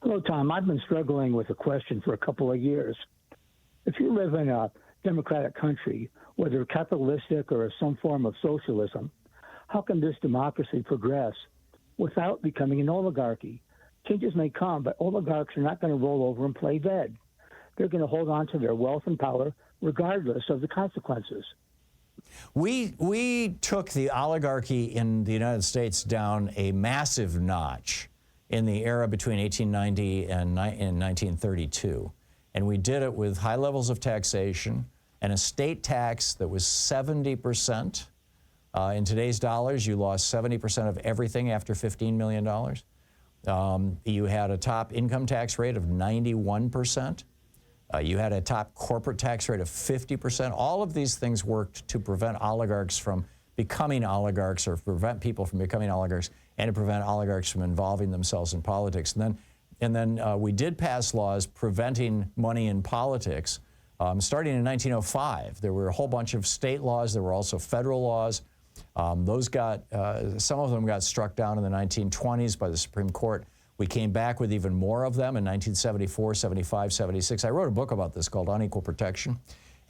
Hello, Tom. I've been struggling with a question for a couple of years. If you live in a democratic country, whether capitalistic or some form of socialism, how can this democracy progress without becoming an oligarchy? Changes may come, but oligarchs are not going to roll over and play dead. They're going to hold on to their wealth and power regardless of the consequences. We took the oligarchy in the United States down a massive notch in the era between 1890 and 1932. And we did it with high levels of taxation and a state tax that was 70%. In today's dollars, you lost 70% of everything after $15 million. You had a top income tax rate of 91%. You had a top corporate tax rate of 50%. All of these things worked to prevent oligarchs from becoming oligarchs, or prevent people from becoming oligarchs, and to prevent oligarchs from involving themselves in politics. And then we did pass laws preventing money in politics. Starting in 1905, there were a whole bunch of state laws. There were also federal laws. Those got, some of them got struck down in the 1920s by the Supreme Court. We came back with even more of them in 1974, 75, 76. I wrote a book about this called Unequal Protection.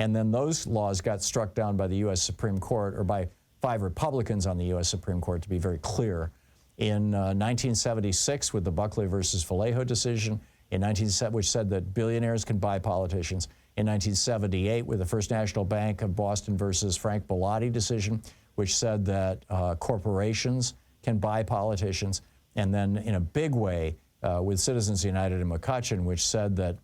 And then those laws got struck down by the U.S. Supreme Court, or by 5 Republicans on the U.S. Supreme Court, to be very clear. In 1976, with the Buckley versus Vallejo decision, which said that billionaires can buy politicians. In 1978, with the First National Bank of Boston versus Frank Bellotti decision, which said that corporations can buy politicians. And then in a big way with Citizens United and McCutcheon, which said that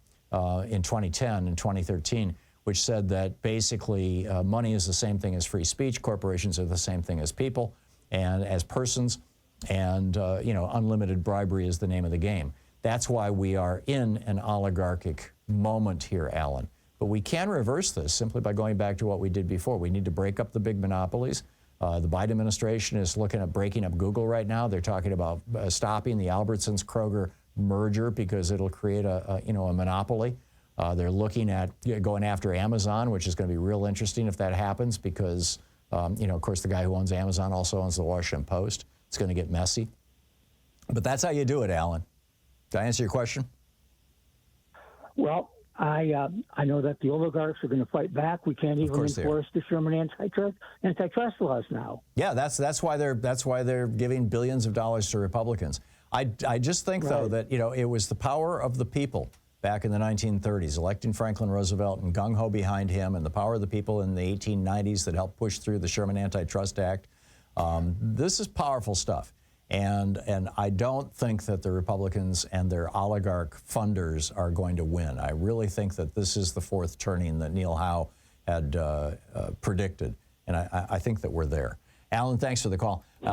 in 2010 and 2013, which said that basically money is the same thing as free speech, corporations are the same thing as people and as persons, and unlimited bribery is the name of the game. That's why we are in an oligarchic moment here, Alan. But we can reverse this simply by going back to what we did before. We need to break up the big monopolies. The Biden administration is looking at breaking up Google right now. They're talking about stopping the Albertsons-Kroger merger because it'll create a monopoly. They're looking at going after Amazon, which is going to be real interesting if that happens because, of course, the guy who owns Amazon also owns the Washington Post. It's going to get messy. But that's how you do it, Alan. Did I answer your question? Well, I know that the oligarchs are going to fight back. We can't even enforce the Sherman antitrust laws now. Yeah, that's why they're giving billions of dollars to Republicans. I just think though that it was the power of the people back in the 1930s, electing Franklin Roosevelt and gung ho behind him, and the power of the people in the 1890s that helped push through the Sherman Antitrust Act. This is powerful stuff. And I don't think that the Republicans and their oligarch funders are going to win. I really think that this is the fourth turning that Neil Howe had predicted. And I think that we're there. Alan, thanks for the call.